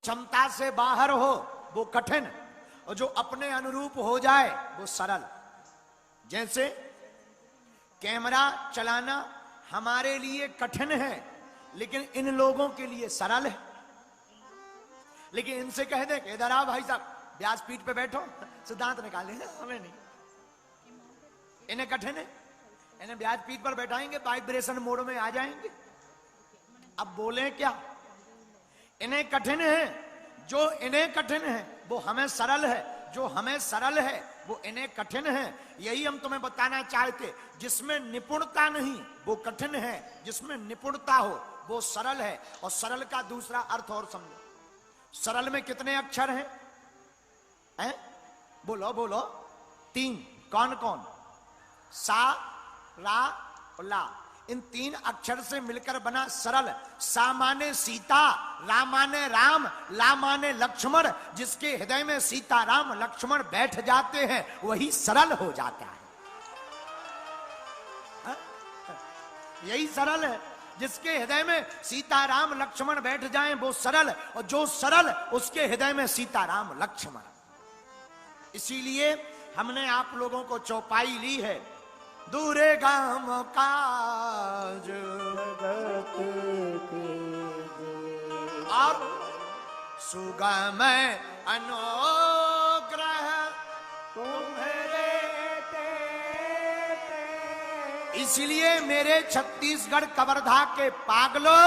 क्षमता से बाहर हो वो कठिन, और जो अपने अनुरूप हो जाए वो सरल। जैसे कैमरा चलाना हमारे लिए कठिन है, लेकिन इन लोगों के लिए सरल है। लेकिन इनसे कह दे कि इधर आओ भाई साहब, व्यासपीठ पे बैठो, सिद्धांत निकालेंगे, हमें नहीं। इन्हें कठिन है, इन्हें व्यासपीठ पर बैठाएंगे, वाइब्रेशन मोड में आ जाएंगे। अब बोले क्या? इन्हें कठिन है, जो इन्हें कठिन है वो हमें सरल है, जो हमें सरल है वो इन्हें कठिन है। यही हम तुम्हें बताना चाहते, जिसमें निपुणता नहीं वो कठिन है, जिसमें निपुणता हो वो सरल है। और सरल का दूसरा अर्थ और समझो। सरल में कितने अक्षर हैं? बोलो बोलो। 3। कौन कौन? सा, रा और ला। इन 3 अक्षर से मिलकर बना सरल। सा माने सीता, रा माने राम, ला माने लक्ष्मण। जिसके हृदय में सीता राम लक्ष्मण बैठ जाते हैं वही सरल हो जाता है। यही सरल है, जिसके हृदय में सीता राम लक्ष्मण बैठ जाएं वो सरल, और जो सरल उसके हृदय में सीता राम लक्ष्मण। इसीलिए हमने आप लोगों को चौपाई ली है, दूरे गाम काज और सुगम अनुग्रह तुम्हारे। इसलिए मेरे छत्तीसगढ़ कवर्धा के पागलो,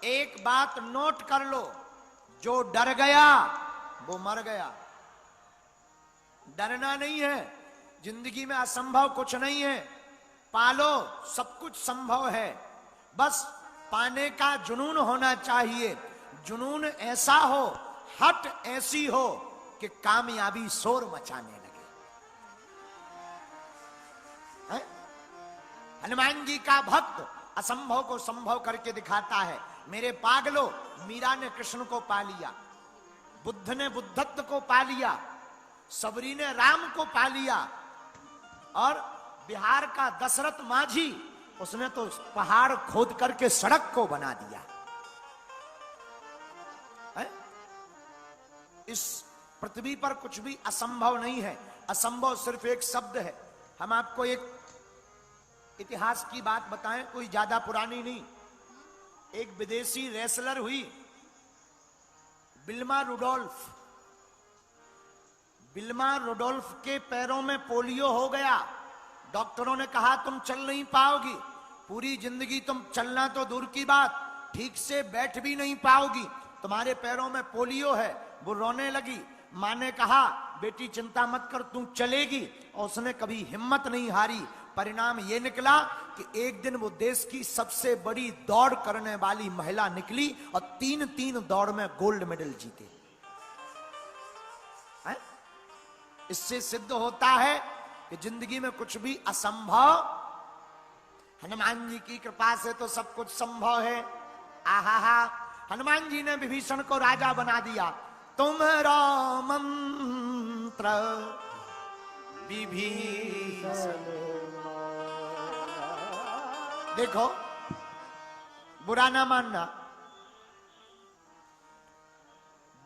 एक बात नोट कर लो, जो डर गया वो मर गया। डरना नहीं है, जिंदगी में असंभव कुछ नहीं है। पालो, सब कुछ संभव है, बस पाने का जुनून होना चाहिए। जुनून ऐसा हो, हट ऐसी हो कि कामयाबी शोर मचाने लगे। हनुमान जी का भक्त असंभव को संभव करके दिखाता है। मेरे पागलो, मीरा ने कृष्ण को पा लिया, बुद्ध ने बुद्धत्व को पा लिया, सबरी ने राम को पा लिया, और बिहार का दशरथ माझी, उसने तो पहाड़ खोद करके सड़क को बना दिया है? इस पृथ्वी पर कुछ भी असंभव नहीं है। असंभव सिर्फ एक शब्द है। हम आपको एक इतिहास की बात बताएं, कोई ज्यादा पुरानी नहीं। एक विदेशी रेसलर हुई विल्मा रुडोल्फ। विल्मा रुडोल्फ के पैरों में पोलियो हो गया। डॉक्टरों ने कहा तुम चल नहीं पाओगी, पूरी जिंदगी तुम चलना तो दूर की बात, ठीक से बैठ भी नहीं पाओगी, तुम्हारे पैरों में पोलियो है। वो रोने लगी। मां ने कहा बेटी चिंता मत कर, तू चलेगी। और उसने कभी हिम्मत नहीं हारी। परिणाम ये निकला कि एक दिन वो देश की सबसे बड़ी दौड़ करने वाली महिला निकली और 3 दौड़ में गोल्ड मेडल जीते। इससे सिद्ध होता है कि जिंदगी में कुछ भी असंभव, हनुमान जी की कृपा से तो सब कुछ संभव है। आहा, हनुमान जी ने विभीषण को राजा बना दिया। तुम्हारा मंत्र विभीषण। देखो, बुरा ना मानना,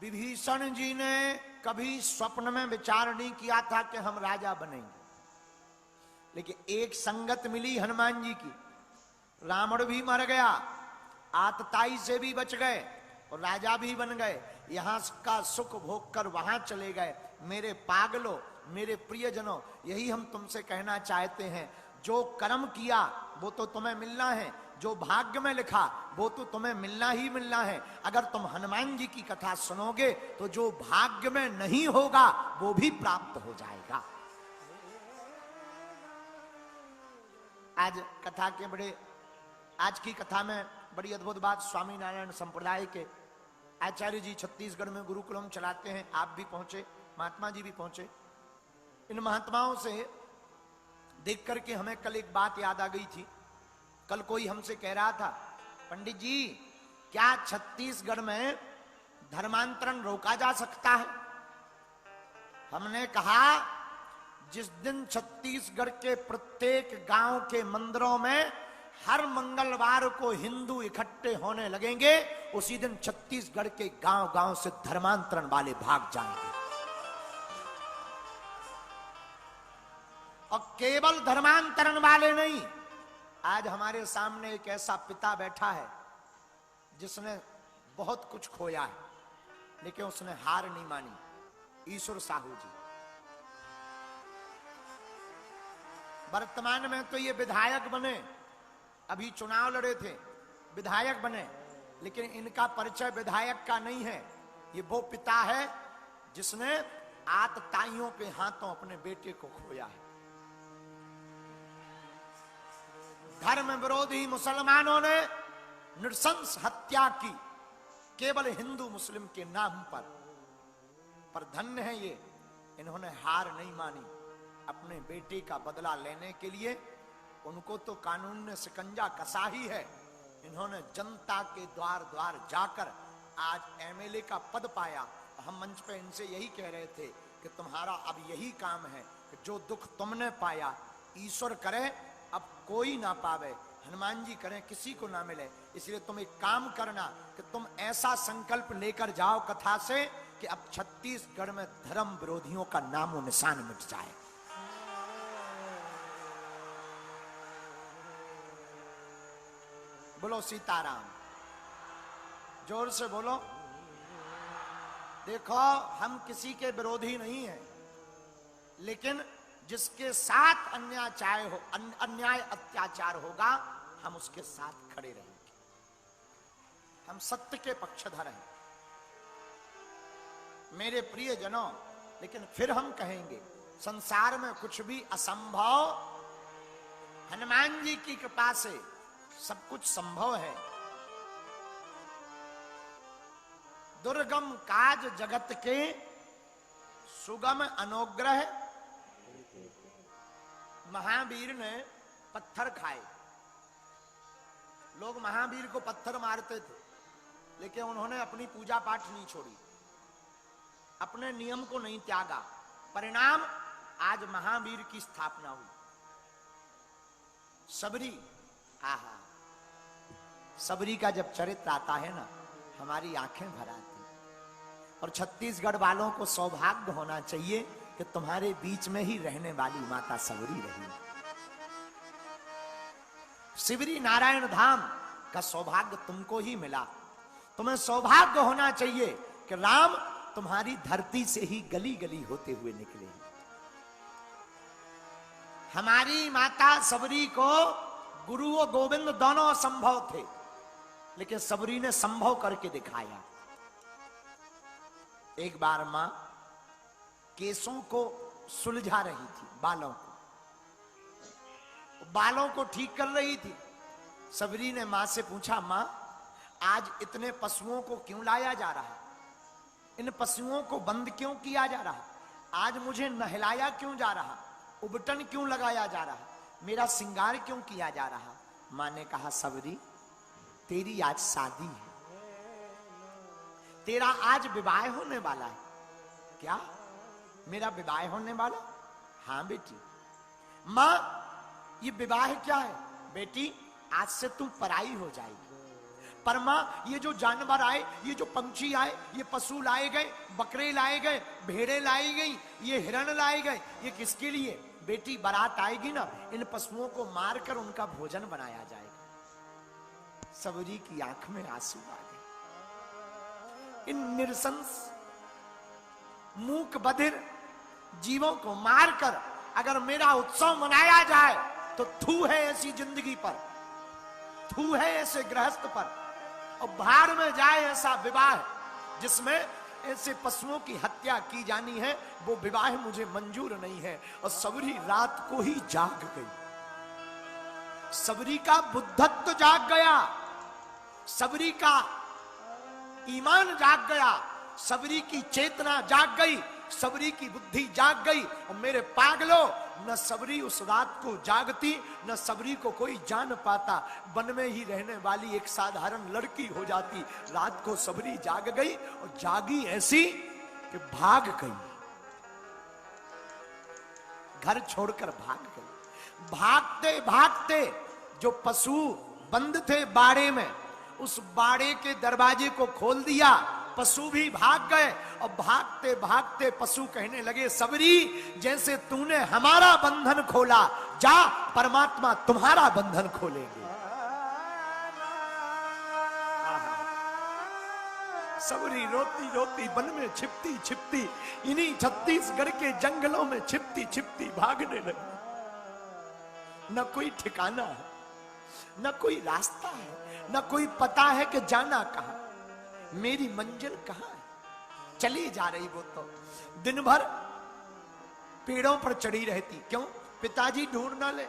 विभीषण जी ने कभी स्वप्न में विचार नहीं किया था कि हम राजा बनेंगे, लेकिन एक संगत मिली हनुमान जी की। रावण भी मर गया, आतताई से भी बच गए और राजा भी बन गए। यहां का सुख भोग कर वहां चले गए। मेरे पागलों, मेरे प्रियजनों, यही हम तुमसे कहना चाहते हैं। जो कर्म किया वो तो तुम्हें मिलना है, जो भाग्य में लिखा वो तो तुम्हें मिलना ही मिलना है। अगर तुम हनुमान जी की कथा सुनोगे तो जो भाग्य में नहीं होगा वो भी प्राप्त हो जाएगा। आज की कथा में बड़ी अद्भुत बात, स्वामी नारायण संप्रदाय के आचार्य जी छत्तीसगढ़ में गुरुकुलम चलाते हैं। आप भी पहुंचे, महात्मा जी भी पहुंचे। इन महात्माओं से देख करके हमें कल एक बात याद आ गई थी। कल कोई हमसे कह रहा था, पंडित जी क्या छत्तीसगढ़ में धर्मांतरण रोका जा सकता है? हमने कहा जिस दिन छत्तीसगढ़ के प्रत्येक गांव के मंदिरों में हर मंगलवार को हिंदू इकट्ठे होने लगेंगे, उसी दिन छत्तीसगढ़ के गांव गांव से धर्मांतरण वाले भाग जाएंगे। और केवल धर्मांतरण वाले नहीं, आज हमारे सामने एक ऐसा पिता बैठा है जिसने बहुत कुछ खोया है, लेकिन उसने हार नहीं मानी। ईश्वर साहू जी वर्तमान में तो ये विधायक बने, अभी चुनाव लड़े थे, विधायक बने, लेकिन इनका परिचय विधायक का नहीं है। ये वो पिता है जिसने आतताइयों के हाथों अपने बेटे को खोया है। धर्म विरोधी मुसलमानों ने नृशंस हत्या की केवल हिंदू मुस्लिम के नाम पर धन्य है ये, इन्होंने हार नहीं मानी। अपने बेटे का बदला लेने के लिए उनको तो कानून ने शिकंजा कसा ही है। इन्होंने जनता के द्वार द्वार जाकर आज एमएलए का पद पाया। हम मंच पे इनसे यही कह रहे थे कि तुम्हारा अब यही काम है कि जो दुख तुमने पाया, ईश्वर करे अब कोई ना पावे, हनुमान जी करें किसी को ना मिले। इसलिए तुम एक काम करना कि तुम ऐसा संकल्प लेकर जाओ कथा से कि अब छत्तीसगढ़ में धर्म विरोधियों का नामो निशान मिट जाए। बोलो सीताराम, जोर से बोलो। देखो, हम किसी के विरोधी नहीं हैं, लेकिन जिसके साथ अन्याय अत्याचार होगा, हम उसके साथ खड़े रहेंगे। हम सत्य के पक्षधर हैं मेरे प्रिय जनों। लेकिन फिर हम कहेंगे संसार में कुछ भी असंभव, हनुमान जी की कृपा से सब कुछ संभव है। दुर्गम काज जगत के सुगम अनुग्रह। महावीर ने पत्थर खाए, लोग महावीर को पत्थर मारते थे, लेकिन उन्होंने अपनी पूजा पाठ नहीं छोड़ी, अपने नियम को नहीं त्यागा। परिणाम, आज महावीर की स्थापना हुई। सबरी, आहा, सबरी का जब चरित्र आता है ना, हमारी आंखें भर आती। और छत्तीसगढ़ वालों को सौभाग्य होना चाहिए कि तुम्हारे बीच में ही रहने वाली माता सबरी रही। शिवरी नारायण धाम का सौभाग्य तुमको ही मिला। तुम्हें सौभाग्य होना चाहिए कि राम तुम्हारी धरती से ही गली गली होते हुए निकले। हमारी माता सबरी को गुरु और गोविंद दोनों असंभव थे, लेकिन सबरी ने संभव करके दिखाया। एक बार मां केसों को सुलझा रही थी, बालों को ठीक कर रही थी। सबरी ने मां से पूछा, मां आज इतने पशुओं को क्यों लाया जा रहा है? इन पशुओं को बंद क्यों किया जा रहा? आज मुझे नहलाया क्यों जा रहा? उबटन क्यों लगाया जा रहा? मेरा श्रृंगार क्यों किया जा रहा? मां ने कहा, सबरी तेरी आज शादी है, तेरा आज विवाह होने वाला है। क्या मेरा विवाह होने वाला? हाँ बेटी। मां, ये विवाह क्या है? बेटी आज से तू पराई हो जाएगी। पर मां, ये जो जानवर आए, ये जो पंछी आए, ये पशु लाए गए, बकरे लाए गए, भेड़े लाई गई, ये हिरण लाए गए, ये किसके लिए? बेटी बारात आएगी ना, इन पशुओं को मारकर उनका भोजन बनाया जाएगा। सबरी की आंख में आंसू आ गए। इन निरसंस मूक बधिर जीवों को मारकर अगर मेरा उत्सव मनाया जाए तो थू है ऐसी जिंदगी पर, थू है ऐसे गृहस्थ पर, और भाड़ में जाए ऐसा विवाह जिसमें ऐसे पशुओं की हत्या की जानी है। वो विवाह मुझे मंजूर नहीं है। और सबरी रात को ही जाग गई। सबरी का बुद्धत्व जाग गया, सबरी का ईमान जाग गया, सबरी की चेतना जाग गई, सबरी की बुद्धि जाग गई। और मेरे पागलों, न सबरी उस रात को जागती, न सबरी को कोई जान पाता। वन में ही रहने वाली एक साधारण लड़की हो जाती। रात को सबरी जाग गई, और जागी ऐसी कि भाग गई, घर छोड़कर भाग गई। भागते भागते जो पशु बंद थे बाड़े में, उस बाड़े के दरवाजे को खोल दिया, पशु भी भाग गए और भागते भागते पशु कहने लगे, सबरी जैसे तूने हमारा बंधन खोला, जा परमात्मा तुम्हारा बंधन खोलेंगे। सबरी रोती रोती वन में छिपती छिपती इन्हीं छत्तीसगढ़ के जंगलों में छिपती छिपती भागने लगी। न कोई ठिकाना है, न कोई रास्ता है, न कोई पता है कि जाना कहां, मेरी मंजिल कहां है। चली जा रही वो तो दिन भर पेड़ों पर चढ़ी रहती। क्यों? पिताजी ढूंढ ना ले,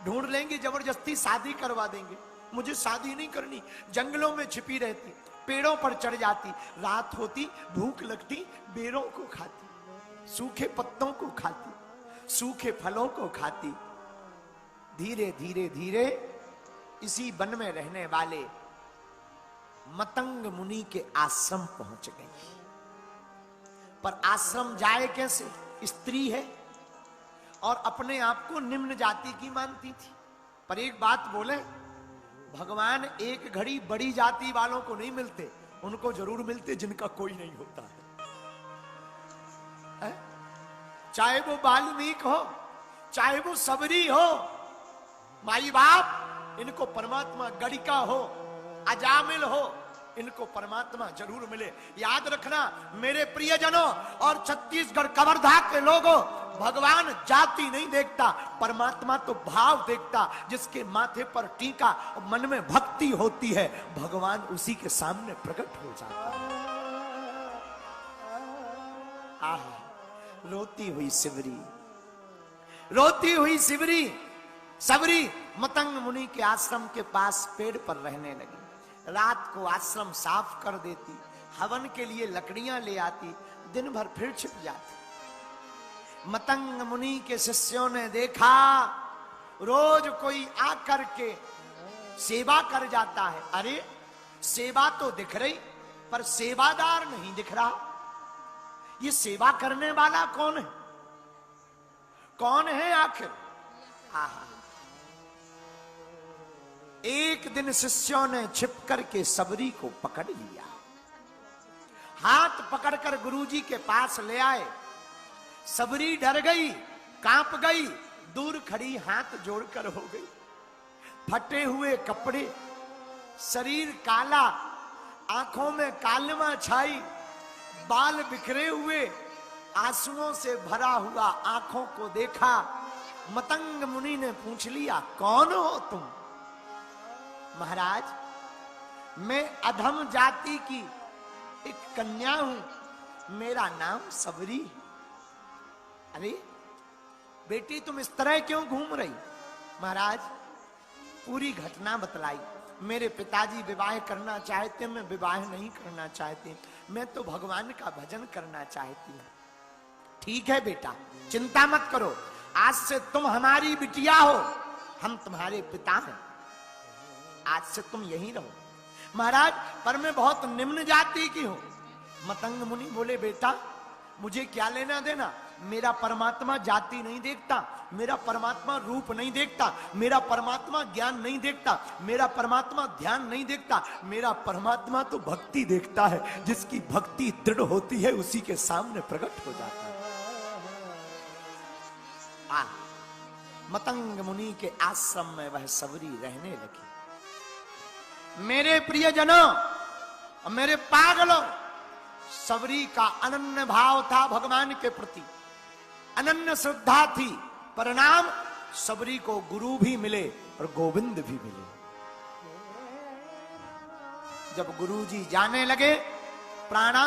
ढूंढ लेंगे जबरदस्ती शादी करवा देंगे, मुझे शादी नहीं करनी। जंगलों में छिपी रहती, पेड़ों पर चढ़ जाती, रात होती भूख लगती, बेरों को खाती, सूखे पत्तों को खाती, सूखे फलों को खाती। धीरे धीरे धीरे इसी वन में रहने वाले मतंग मुनि के आश्रम पहुंच गई। पर आश्रम जाए कैसे? स्त्री है और अपने आप को निम्न जाति की मानती थी। पर एक बात बोले, भगवान एक घड़ी बड़ी जाति वालों को नहीं मिलते, उनको जरूर मिलते जिनका कोई नहीं होता है? चाहे वो वाल्मीकि हो, चाहे वो सबरी हो, माई बाप, इनको परमात्मा गड़िका हो, अजामिल हो, इनको परमात्मा जरूर मिले। याद रखना मेरे प्रियजनों और छत्तीसगढ़ कवर्धा के लोगों, भगवान जाति नहीं देखता, परमात्मा तो भाव देखता। जिसके माथे पर टीका और मन में भक्ति होती है, भगवान उसी के सामने प्रकट हो जाता है। रोती हुई सिवरी, रोती हुई सिवरी, सबरी मतंग मुनि के आश्रम के पास पेड़ पर रहने लगी। रात को आश्रम साफ कर देती, हवन के लिए लकड़ियां ले आती, दिन भर फिर छिप जाती। मतंग मुनि के शिष्यों ने देखा रोज कोई आकर के सेवा कर जाता है। अरे सेवा तो दिख रही, पर सेवादार नहीं दिख रहा। ये सेवा करने वाला कौन है? कौन है आखिर? आहा, एक दिन शिष्यों ने छिप करके सबरी को पकड़ लिया, हाथ पकड़कर गुरुजी के पास ले आए। सबरी डर गई, कांप गई, दूर खड़ी हाथ जोड़कर हो गई। फटे हुए कपड़े, शरीर काला, आंखों में कालिमा छाई, बाल बिखरे हुए, आंसुओं से भरा हुआ आंखों को देखा। मतंग मुनि ने पूछ लिया, कौन हो तुम? महाराज, मैं अधम जाति की एक कन्या हूं, मेरा नाम सबरी है। अरे बेटी, तुम इस तरह क्यों घूम रही? महाराज, पूरी घटना बतलाई। मेरे पिताजी विवाह करना चाहते, मैं विवाह नहीं करना चाहती, मैं तो भगवान का भजन करना चाहती हूं। ठीक है बेटा, चिंता मत करो, आज से तुम हमारी बिटिया हो, हम तुम्हारे पिता हैं, आज से तुम यहीं रहो। महाराज, पर मैं बहुत निम्न जाति की हूं। मतंग मुनि बोले, बेटा मुझे क्या लेना देना, मेरा परमात्मा जाति नहीं देखता, मेरा परमात्मा रूप नहीं देखता, मेरा परमात्मा ज्ञान नहीं देखता, मेरा परमात्मा ध्यान नहीं देखता, मेरा परमात्मा तो भक्ति देखता है। जिसकी भक्ति दृढ़ होती है उसी के सामने प्रकट हो जाता है। मतंग मुनि के आश्रम में वह सबरी रहने लगी। मेरे प्रियजनों और मेरे पागलों, सबरी का अनन्य भाव था भगवान के प्रति, अनन्य श्रद्धा थी। परिणाम, सबरी को गुरु भी मिले और गोविंद भी मिले। जब गुरुजी जाने लगे, प्राणायाम